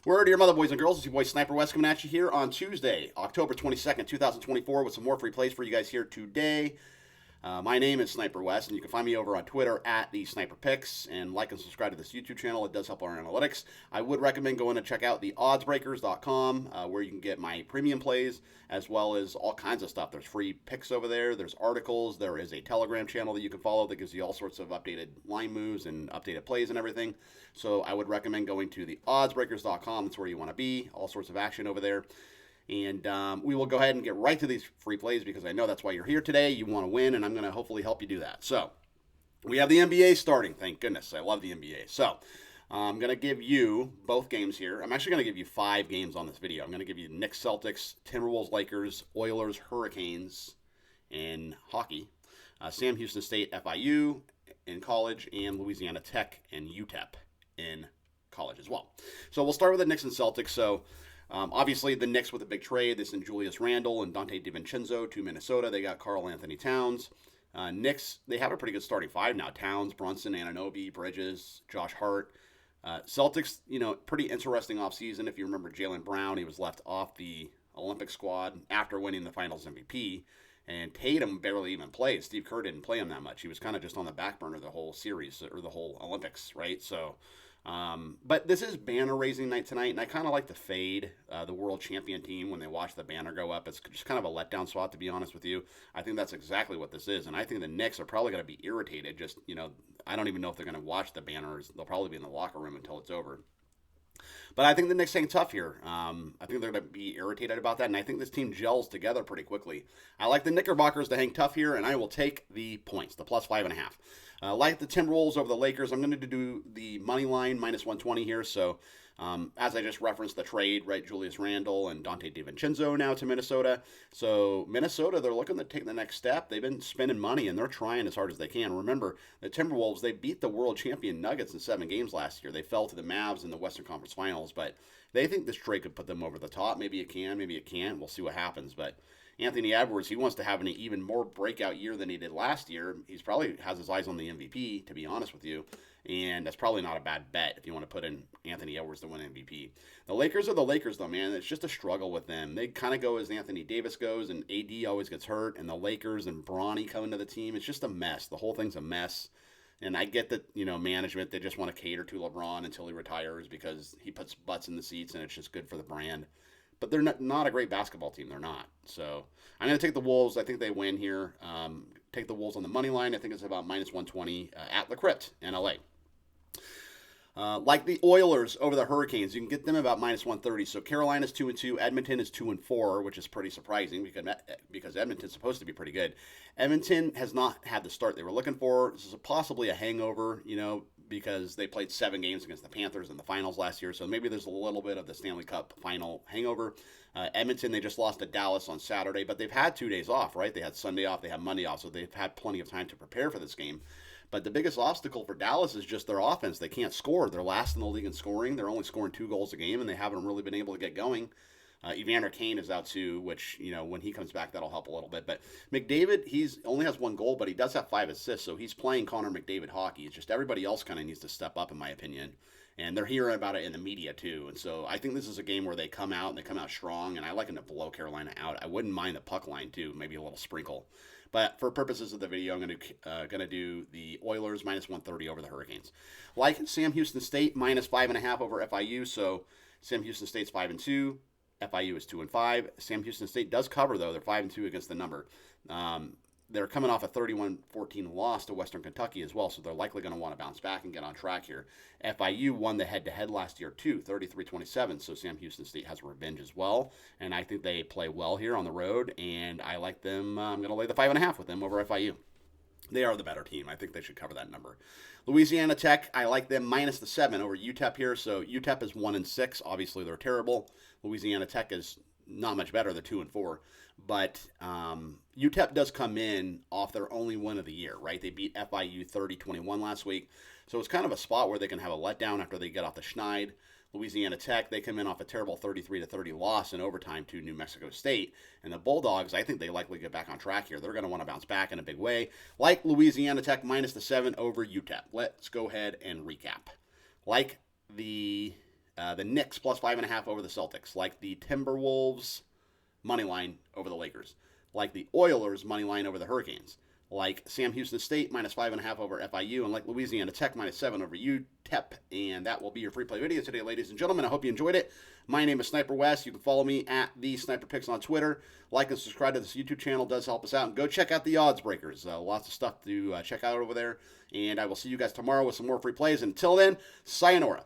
Word to your mother, boys and girls. It's your boy Sniper Wes coming at you here on Tuesday, October 22nd, 2024, with some more free plays for you guys here today. My name is Sniper Wes, and you can find me over on Twitter at the Sniper Picks, and like and subscribe to this YouTube channel. It does help our analytics. I would recommend going to check out the oddsbreakers.com, where you can get my premium plays as well as all kinds of stuff. There's free picks over there. There's articles. There is a Telegram channel that you can follow that gives you all sorts of updated line moves and updated plays and everything. So I would recommend going to the oddsbreakers.com. That's where you want to be. All sorts of action over there. And we will go ahead and get right to these free plays because I know that's why you're here today. You want to win, and I'm going to hopefully help you do that. So we have the NBA starting. Thank goodness. I love the NBA. So I'm going to give you both games here. I'm actually going to give you 5 games on this video. I'm going to give you Knicks, Celtics, Timberwolves, Lakers, Oilers, Hurricanes in hockey, Sam Houston State, FIU in college, and Louisiana Tech and UTEP in college as well. So we'll start with the Knicks and Celtics. So obviously, the Knicks with a big trade. They sent Julius Randle and Dante DiVincenzo to Minnesota. They got Karl Anthony Towns. Knicks, they have a pretty good starting five now. Towns, Brunson, Anunoby, Bridges, Josh Hart. Celtics, pretty interesting offseason. If you remember Jaylen Brown, he was left off the Olympic squad after winning the Finals MVP. And Tatum barely even played. Steve Kerr didn't play him that much. He was kind of just on the back burner the whole series or the whole Olympics, right? So, but this is banner raising night tonight, and I kind of like to fade the world champion team when they watch the banner go up. It's just kind of a letdown spot, to be honest with you. I think that's exactly what this is, and I think the Knicks are probably going to be irritated. Just, I don't even know if they're going to watch the banners. They'll probably be in the locker room until it's over. But I think the Knicks hang tough here. I think they're going to be irritated about that, and I think this team gels together pretty quickly. I like the Knickerbockers to hang tough here, and I will take the points, the plus 5.5. Like the Timberwolves over the Lakers, I'm going to do the money line minus 120 here. So as I just referenced the trade, right, Julius Randle and Dante DiVincenzo now to Minnesota. So Minnesota, they're looking to take the next step. They've been spending money, and they're trying as hard as they can. Remember, the Timberwolves, they beat the world champion Nuggets in 7 games last year. They fell to the Mavs in the Western Conference Finals, but they think this trade could put them over the top. Maybe it can, maybe it can't. We'll see what happens, but Anthony Edwards, he wants to have an even more breakout year than he did last year. He's probably has his eyes on the MVP, to be honest with you. And that's probably not a bad bet if you want to put in Anthony Edwards to win MVP. The Lakers are the Lakers, though, man. It's just a struggle with them. They kind of go as Anthony Davis goes, and AD always gets hurt. And the Lakers and Bronny coming to the team, it's just a mess. The whole thing's a mess. And I get that, management, they just want to cater to LeBron until he retires because he puts butts in the seats, and it's just good for the brand. But they're not a great basketball team. They're not. So I'm going to take the Wolves. I think they win here. Take the Wolves on the money line. I think it's about minus 120 at the Crypt in LA. Like the Oilers over the Hurricanes, you can get them about minus 130. So Carolina's 2-2, Edmonton is 2-4, which is pretty surprising because Edmonton's supposed to be pretty good. Edmonton has not had the start they were looking for. This is possibly a hangover, because they played 7 games against the Panthers in the finals last year. So maybe there's a little bit of the Stanley Cup final hangover. Edmonton, they just lost to Dallas on Saturday, but they've had 2 days off, right? They had Sunday off, they had Monday off, so they've had plenty of time to prepare for this game. But the biggest obstacle for Dallas is just their offense. They can't score. They're last in the league in scoring. They're only scoring 2 goals a game, and they haven't really been able to get going. Evander Kane is out too, which, when he comes back, that'll help a little bit. But McDavid, he's only has 1 goal, but he does have 5 assists, so he's playing Connor McDavid hockey. It's just everybody else kind of needs to step up, in my opinion. And they're hearing about it in the media too. And so I think this is a game where they come out, and they come out strong, and I like them to blow Carolina out. I wouldn't mind the puck line too, maybe a little sprinkle. But for purposes of the video, I'm going to do the Oilers minus 130 over the Hurricanes. Like Sam Houston State minus 5.5 over FIU. So Sam Houston State's 5-2. FIU is 2-5. Sam Houston State does cover, though. They're 5-2 against the number. They're coming off a 31-14 loss to Western Kentucky as well, so they're likely going to want to bounce back and get on track here. FIU won the head-to-head last year, too, 33-27, so Sam Houston State has revenge as well, and I think they play well here on the road, and I like them. I'm going to lay the 5.5 with them over FIU. They are the better team. I think they should cover that number. Louisiana Tech, I like them minus the 7 over UTEP here, so UTEP is 1-6. Obviously, they're terrible. Louisiana Tech is not much better. They're 2-4. But UTEP does come in off their only win of the year, right? They beat FIU 30-21 last week. So it's kind of a spot where they can have a letdown after they get off the schneid. Louisiana Tech, they come in off a terrible 33-30 loss in overtime to New Mexico State. And the Bulldogs, I think they likely get back on track here. They're going to want to bounce back in a big way. Like Louisiana Tech minus the 7 over UTEP. Let's go ahead and recap. Like the The Knicks plus 5.5 over the Celtics. Like the Timberwolves money line over the Lakers. Like the Oilers money line over the Hurricanes. Like Sam Houston State minus 5.5 over FIU, and like Louisiana Tech minus 7 over UTEP. And that will be your free play video today, ladies and gentlemen. I hope you enjoyed it. My name is Sniper Wes. You can follow me at the Sniper Picks on Twitter. Like and subscribe to this YouTube channel. It does help us out. And go check out the Odds Breakers. Lots of stuff to check out over there. And I will see you guys tomorrow with some more free plays. Until then, sayonara.